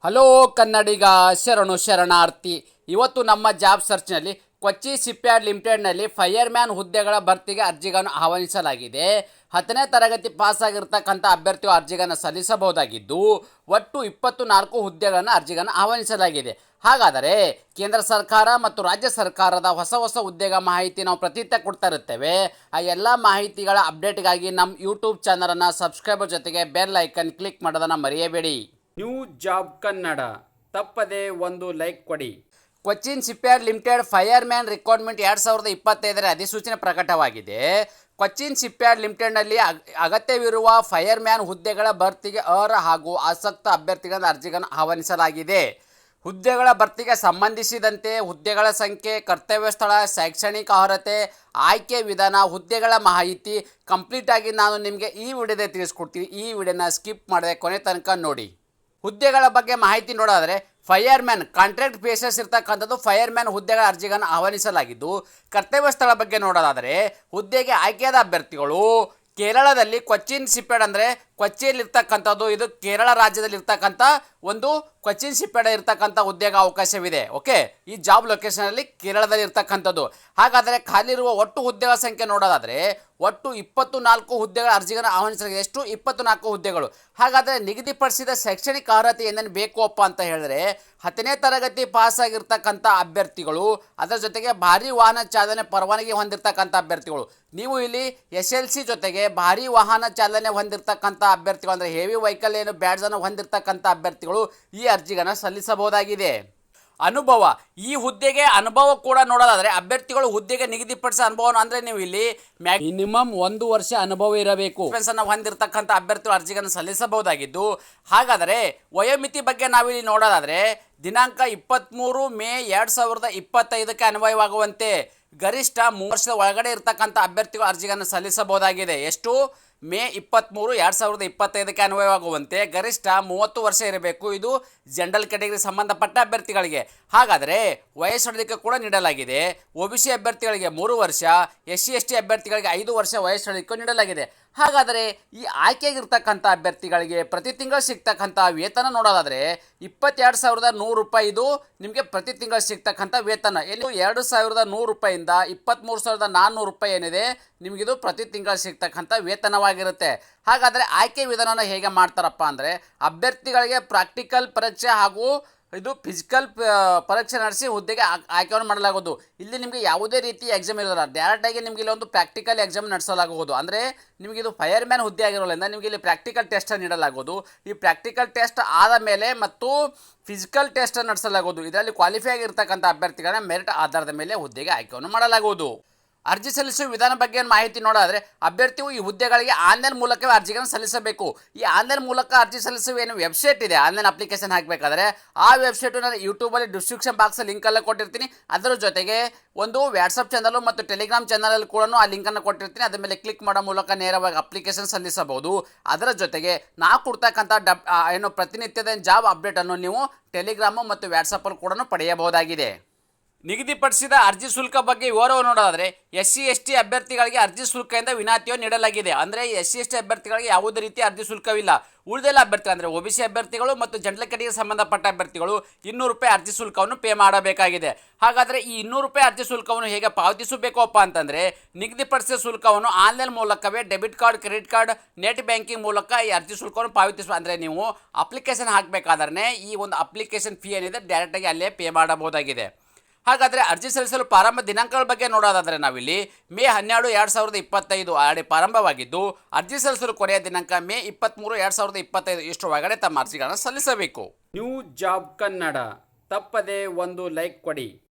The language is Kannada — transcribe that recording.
ಹಲೋ ಕನ್ನಡಿಗ, ಶರಣು ಶರಣಾರ್ಥಿ. ಇವತ್ತು ನಮ್ಮ ಜಾಬ್ ಸರ್ಚ್ನಲ್ಲಿ ಕೊಚ್ಚಿ ಶಿಪ್ಯಾರ್ಡ್ ಲಿಮಿಟೆಡ್ನಲ್ಲಿ ಫೈರ್ಮ್ಯಾನ್ ಹುದ್ದೆಗಳ ಭರ್ತಿಗೆ ಅರ್ಜಿಗಳನ್ನು ಆಹ್ವಾನಿಸಲಾಗಿದೆ. 10ನೇ ತರಗತಿ ಪಾಸ್ ಆಗಿರ್ತಕ್ಕಂಥ ಅಭ್ಯರ್ಥಿಯು ಅರ್ಜಿಗಳನ್ನು ಸಲ್ಲಿಸಬಹುದಾಗಿದ್ದು ಒಟ್ಟು 24 ಹುದ್ದೆಗಳನ್ನು ಅರ್ಜಿಗಳನ್ನು ಆಹ್ವಾನಿಸಲಾಗಿದೆ. ಹಾಗಾದರೆ ಕೇಂದ್ರ ಸರ್ಕಾರ ಮತ್ತು ರಾಜ್ಯ ಸರ್ಕಾರದ ಹೊಸ ಹೊಸ ಹುದ್ದೆಗಳ ಮಾಹಿತಿ ನಾವು ಪ್ರತಿನಿತ್ಯ ಕೊಡ್ತಾ ಇರುತ್ತೇವೆ. ಆ ಎಲ್ಲ ಮಾಹಿತಿಗಳ ಅಪ್ಡೇಟ್ಗಾಗಿ ನಮ್ಮ ಯೂಟ್ಯೂಬ್ ಚಾನಲನ್ನು ಸಬ್ಸ್ಕ್ರೈಬರ್ ಜೊತೆಗೆ ಬೆಲ್ ಐಕನ್ ಕ್ಲಿಕ್ ಮಾಡೋದನ್ನು ಮರೆಯಬೇಡಿ. ನ್ಯೂ ಜಾಬ್ ಕನ್ನಡ, ತಪ್ಪದೆ ಒಂದು ಲೈಕ್ ಕೊಡಿ. Cochin shipyard limited fireman recruitment 2025ರ ಅಧಿಸೂಚನೆ ಪ್ರಕಟವಾಗಿದೆ. ಕೊಚ್ಚಿನ್ ಶಿಪ್ಯಾರ್ಡ್ ಲಿಮಿಟೆಡ್ನಲ್ಲಿ ಅಗತ್ಯವಿರುವ ಫೈರ್ಮ್ಯಾನ್ ಹುದ್ದೆಗಳ ಭರ್ತಿಗೆ ಅರ್ಹ ಹಾಗೂ ಆಸಕ್ತ ಅಭ್ಯರ್ಥಿಗಳ ಅರ್ಜಿಗಳನ್ನು ಆಹ್ವಾನಿಸಲಾಗಿದೆ. ಹುದ್ದೆಗಳ ಭರ್ತಿಗೆ ಸಂಬಂಧಿಸಿದಂತೆ ಹುದ್ದೆಗಳ ಸಂಖ್ಯೆ, ಕರ್ತವ್ಯ ಸ್ಥಳ, ಶೈಕ್ಷಣಿಕ ಅರ್ಹತೆ, ಆಯ್ಕೆ ವಿಧಾನ, ಹುದ್ದೆಗಳ ಮಾಹಿತಿ ಕಂಪ್ಲೀಟ್ ಆಗಿ ನಾನು ನಿಮಗೆ ಈ ವಿಡಿಯೋದಲ್ಲಿ ತಿಳಿಸ್ಕೊಡ್ತೀನಿ. ಈ ವಿಡಿಯೋನ ಸ್ಕಿಪ್ ಮಾಡದೆ ಕೊನೆ ತನಕ ನೋಡಿ. ಹುದ್ದೆಗಳ ಬಗ್ಗೆ ಮಾಹಿತಿ ನೋಡೋದಾದರೆ, ಫೈರ್ಮ್ಯಾನ್ ಕಾಂಟ್ರಾಕ್ಟ್ ಬೇಸಸ್ ಇರ್ತಕ್ಕಂಥದ್ದು ಫೈರ್ಮ್ಯಾನ್ ಹುದ್ದೆಗಳ ಅರ್ಜಿಗಳನ್ನು ಆಹ್ವಾನಿಸಲಾಗಿದ್ದು, ಕರ್ತವ್ಯ ಸ್ಥಳ ಬಗ್ಗೆ ನೋಡೋದಾದರೆ ಹುದ್ದೆಗೆ ಆಯ್ಕೆಯಾದ ಅಭ್ಯರ್ಥಿಗಳು ಕೇರಳದಲ್ಲಿ ಕೊಚ್ಚಿನ್ ಶಿಪ್ಯಾರ್ಡ್ ಅಂದರೆ ಕೊಚ್ಚಿಯಲ್ಲಿರ್ತಕ್ಕಂಥದ್ದು, ಇದು ಕೇರಳ ರಾಜ್ಯದಲ್ಲಿರ್ತಕ್ಕಂಥ ಒಂದು ಕೊಚ್ಚಿನ್ ಶಿಪ್ಯಾರ್ಡ್ ಇರ್ತಕ್ಕಂಥ ಹುದ್ದೆಗೆ ಅವಕಾಶವಿದೆ. ಓಕೆ, ಈ ಜಾಬ್ ಲೊಕೇಶನಲ್ಲಿ ಕೇರಳದಲ್ಲಿ ಇರ್ತಕ್ಕಂಥದ್ದು. ಹಾಗಾದರೆ ಖಾಲಿರುವ ಒಟ್ಟು ಹುದ್ದೆಗಳ ಸಂಖ್ಯೆ ನೋಡೋದಾದರೆ ಒಟ್ಟು 24 ಹುದ್ದೆಗಳ ಅರ್ಜಿಗಳನ್ನು ಆಹ್ವಾನಿಸಲಾಗಿದೆ. ಎಷ್ಟು? 24 ಹುದ್ದೆಗಳು. ಹಾಗಾದರೆ ನಿಗದಿಪಡಿಸಿದ ಶೈಕ್ಷಣಿಕ ಅರ್ಹತೆ ಏನೇನು ಬೇಕು ಅಪ್ಪ ಅಂತ ಹೇಳಿದ್ರೆ 10ನೇ ತರಗತಿ ಪಾಸ್ ಆಗಿರ್ತಕ್ಕಂಥ ಅಭ್ಯರ್ಥಿಗಳು, ಅದರ ಜೊತೆಗೆ ಭಾರಿ ವಾಹನ ಚಾಲನೆ ಪರವಾನಗಿ ಹೊಂದಿರತಕ್ಕಂಥ ಅಭ್ಯರ್ಥಿಗಳು. ನೀವು ಇಲ್ಲಿ SLC ಜೊತೆಗೆ ಭಾರಿ ವಾಹನ ಚಾಲನೆ ಹೊಂದಿರತಕ್ಕಂಥ ಅಭ್ಯರ್ಥಿಗಳು ಅಂದರೆ ಹೆವಿ ವೆಹಿಕಲ್ ಏನು ಬ್ಯಾಡ್ಜನ್ನು ಹೊಂದಿರತಕ್ಕಂಥ ಅಭ್ಯರ್ಥಿಗಳು ಈ ಅರ್ಜಿಗಳನ್ನು ಸಲ್ಲಿಸಬಹುದಾಗಿದೆ. ಅನುಭವ, ಈ ಹುದ್ದೆಗೆ ಅನುಭವ ಕೂಡ ನೋಡೋದಾದರೆ ಅಭ್ಯರ್ಥಿಗಳು ಹುದ್ದೆಗೆ ನಿಗದಿಪಡಿಸಿದ ಅನುಭವ ಅಂದರೆ ನೀವು ಇಲ್ಲಿ ಮಿನಿಮಮ್ 1 ವರ್ಷ ಅನುಭವ ಇರಬೇಕು ಹೊಂದಿರತಕ್ಕಂಥ ಅಭ್ಯರ್ಥಿಗಳು ಅರ್ಜಿಗಳನ್ನು ಸಲ್ಲಿಸಬಹುದಾಗಿದ್ದು, ಹಾಗಾದರೆ ವಯೋಮಿತಿ ಬಗ್ಗೆ ನಾವಿಲ್ಲಿ ನೋಡೋದಾದರೆ ದಿನಾಂಕ 23 ಮೇ 2025ಕ್ಕೆ ಅನ್ವಯವಾಗುವಂತೆ ಗರಿಷ್ಠ 3 ವರ್ಷದ ಒಳಗಡೆ ಇರತಕ್ಕಂಥ ಅಭ್ಯರ್ಥಿಗಳು ಅರ್ಜಿಗಳನ್ನು ಸಲ್ಲಿಸಬಹುದಾಗಿದೆ. ಎಷ್ಟು? ಮೇ 23, 2025ಕ್ಕೆ ಅನ್ವಯವಾಗುವಂತೆ ಗರಿಷ್ಠ 30 ವರ್ಷ ಇರಬೇಕು. ಇದು ಜನರಲ್ ಕ್ಯಾಟಗರಿ ಸಂಬಂಧಪಟ್ಟ ಅಭ್ಯರ್ಥಿಗಳಿಗೆ. ಹಾಗಾದರೆ ವಯಸ್ಸಡಿಕೆ ಕೂಡ ನೀಡಲಾಗಿದೆ. OBC ಅಭ್ಯರ್ಥಿಗಳಿಗೆ 3 ವರ್ಷ, SC ST ಅಭ್ಯರ್ಥಿಗಳಿಗೆ 5 ವರ್ಷ ವಯಸ್ಸಡಿಕೆ ನೀಡಲಾಗಿದೆ. ಹಾಗಾದರೆ ಈ ಆಯ್ಕೆಗಿರ್ತಕ್ಕಂಥ ಅಭ್ಯರ್ಥಿಗಳಿಗೆ ಪ್ರತಿ ತಿಂಗಳು ಸಿಗ್ತಕ್ಕಂಥ ವೇತನ ನೋಡೋದಾದರೆ 22,100 ರೂಪಾಯಿ ಇದು ನಿಮಗೆ ಪ್ರತಿ ತಿಂಗಳು ಸಿಗ್ತಕ್ಕಂಥ ವೇತನ. ಎಲ್ಲಿ 2,100 ರೂಪಾಯಿಂದ 23,400 ರೂಪಾಯಿ ಏನಿದೆ ನಿಮಗಿದು ಪ್ರತಿ ತಿಂಗಳು ಸಿಗ್ತಕ್ಕಂಥ ವೇತನವಾಗಿರುತ್ತೆ. ಹಾಗಾದರೆ ಆಯ್ಕೆ ವಿಧಾನನ ಹೇಗೆ ಮಾಡ್ತಾರಪ್ಪ ಅಂದರೆ ಅಭ್ಯರ್ಥಿಗಳಿಗೆ ಪ್ರಾಕ್ಟಿಕಲ್ ಪರೀಕ್ಷೆ ಹಾಗೂ ಇದು ಫಿಸಿಕಲ್ ಪರೀಕ್ಷೆ ನಡೆಸಿ ಹುದ್ದೆಗೆ ಆಯ್ಕೆಯನ್ನು ಮಾಡಲಾಗುವುದು. ಇಲ್ಲಿ ನಿಮಗೆ ಯಾವುದೇ ರೀತಿ ಎಕ್ಸಾಮ್ ಇರೋಲ್ಲ, ಡೈರೆಕ್ಟಾಗಿ ನಿಮಗೆ ಇಲ್ಲಿ ಒಂದು ಪ್ರಾಕ್ಟಿಕಲ್ ಎಕ್ಸಾಮ್ ನಡೆಸಲಾಗುವುದು. ಅಂದರೆ ನಿಮಗೆ ಇದು ಫೈರ್ಮ್ಯಾನ್ ಹುದ್ದೆ ಆಗಿರೋದ್ರಿಂದ ನಿಮಗೆ ಇಲ್ಲಿ ಪ್ರಾಕ್ಟಿಕಲ್ ಟೆಸ್ಟನ್ನು ನೀಡಲಾಗುವುದು. ಈ ಪ್ರಾಕ್ಟಿಕಲ್ ಟೆಸ್ಟ್ ಆದ ಮೇಲೆ ಮತ್ತು ಫಿಸಿಕಲ್ ಟೆಸ್ಟನ್ನು ನಡೆಸಲಾಗುವುದು. ಇದರಲ್ಲಿ ಕ್ವಾಲಿಫೈ ಆಗಿರ್ತಕ್ಕಂಥ ಅಭ್ಯರ್ಥಿಗಳನ್ನ ಮೆರಿಟ್ ಆಧಾರದ ಮೇಲೆ ಹುದ್ದೆಗೆ ಆಯ್ಕೆಯನ್ನು ಮಾಡಲಾಗುವುದು. ಅರ್ಜಿ ಸಲ್ಲಿಸುವ ವಿಧಾನ ಬಗ್ಗೆ ಮಾಹಿತಿ ನೋಡೋದಾದರೆ ಅಭ್ಯರ್ಥಿಯು ಈ ಹುದ್ದೆಗಳಿಗೆ ಆನ್ಲೈನ್ ಮೂಲಕವೇ ಅರ್ಜಿಗಳನ್ನು ಸಲ್ಲಿಸಬೇಕು. ಈ ಆನ್ಲೈನ್ ಮೂಲಕ ಅರ್ಜಿ ಸಲ್ಲಿಸುವ ಏನು ವೆಬ್ಸೈಟ್ ಇದೆ, ಆನ್ಲೈನ್ ಅಪ್ಲಿಕೇಶನ್ ಹಾಕಬೇಕಾದ್ರೆ ಆ ವೆಬ್ಸೈಟು ನಾನು ಯೂಟ್ಯೂಬಲ್ಲಿ ಡಿಸ್ಕ್ರಿಪ್ಷನ್ ಬಾಕ್ಸಲ್ಲಿ ಲಿಂಕಲ್ಲಿ ಕೊಟ್ಟಿರ್ತೀನಿ. ಅದರ ಜೊತೆಗೆ ಒಂದು ವಾಟ್ಸಪ್ ಚಾನಲು ಮತ್ತು ಟೆಲಿಗ್ರಾಮ್ ಚಾನಲಲ್ಲಿ ಕೂಡ ಆ ಲಿಂಕನ್ನು ಕೊಟ್ಟಿರ್ತೀನಿ. ಅದರ ಮೇಲೆ ಕ್ಲಿಕ್ ಮಾಡೋ ಮೂಲಕ ನೇರವಾಗಿ ಅಪ್ಲಿಕೇಶನ್ ಸಲ್ಲಿಸಬಹುದು. ಅದರ ಜೊತೆಗೆ ನಾವು ಕೊಡ್ತಕ್ಕಂಥ ಏನು ಪ್ರತಿನಿತ್ಯದ ಜಾಬ್ ಅಪ್ಡೇಟನ್ನು ನೀವು ಟೆಲಿಗ್ರಾಮು ಮತ್ತು ವಾಟ್ಸಪ್ಪಲ್ಲಿ ಕೂಡ ಪಡೆಯಬಹುದಾಗಿದೆ. ನಿಗದಿಪಡಿಸಿದ ಅರ್ಜಿ ಶುಲ್ಕ ಬಗ್ಗೆ ವಿವರವನ್ನು ನೋಡೋದಾದರೆ SC ST ಅಭ್ಯರ್ಥಿಗಳಿಗೆ ಅರ್ಜಿ ಶುಲ್ಕದಿಂದ ವಿನಾಯಿತಿಯನ್ನು ನೀಡಲಾಗಿದೆ. ಅಂದರೆ SC ST ಅಭ್ಯರ್ಥಿಗಳಿಗೆ ಯಾವುದೇ ರೀತಿಯ ಅರ್ಜಿ ಶುಲ್ಕವಿಲ್ಲ. ಉಳಿದೆಲ್ಲ ಅಭ್ಯರ್ಥಿಗಳು ಅಂದರೆ OBC ಅಭ್ಯರ್ಥಿಗಳು ಮತ್ತು ಜನರಲ್ ಕ್ಯಾಟಗರಿಗೆ ಸಂಬಂಧಪಟ್ಟ ಅಭ್ಯರ್ಥಿಗಳು 200 ರೂಪಾಯಿ ಅರ್ಜಿ ಶುಲ್ಕವನ್ನು ಪೇ ಮಾಡಬೇಕಾಗಿದೆ. ಹಾಗಾದರೆ ಈ 200 ರೂಪಾಯಿ ಅರ್ಜಿ ಶುಲ್ಕವನ್ನು ಹೇಗೆ ಪಾವತಿಸಬೇಕಪ್ಪ ಅಂತಂದರೆ ನಿಗದಿಪಡಿಸಿದ ಶುಲ್ಕವನ್ನು ಆನ್ಲೈನ್ ಮೂಲಕವೇ debit card, credit card, net banking ಮೂಲಕ ಈ ಅರ್ಜಿ ಶುಲ್ಕವನ್ನು ಪಾವತಿಸುವ ಅಂದರೆ ನೀವು ಅಪ್ಲಿಕೇಶನ್ ಹಾಕಬೇಕಾದ್ರೆ ಈ ಒಂದು ಅಪ್ಲಿಕೇಶನ್ ಫೀ ಏನಿದೆ ಡೈರೆಕ್ಟಾಗಿ ಅಲ್ಲೇ ಪೇ ಮಾಡಬಹುದಾಗಿದೆ. ಹಾಗಾದರೆ ಅರ್ಜಿ ಸಲ್ಲಿಸಲು ಪ್ರಾರಂಭ ದಿನಾಂಕಗಳ ಬಗ್ಗೆ ನೋಡೋದಾದರೆ ನಾವಿಲ್ಲಿ ಮೇ 12, 2025 ಆಲ್ರೆಡಿ ಪ್ರಾರಂಭವಾಗಿದ್ದು ಅರ್ಜಿ ಸಲ್ಲಿಸಲು ಕೊನೆಯ ದಿನಾಂಕ ಮೇ 23, 2025 ಇಷ್ಟರೊಳಗಡೆ ತಮ್ಮ ಅರ್ಜಿಗಳನ್ನು ಸಲ್ಲಿಸಬೇಕು. ನ್ಯೂ ಜಾಬ್ ಕನ್ನಡ, ತಪ್ಪದೆ ಒಂದು ಲೈಕ್ ಕೊಡಿ.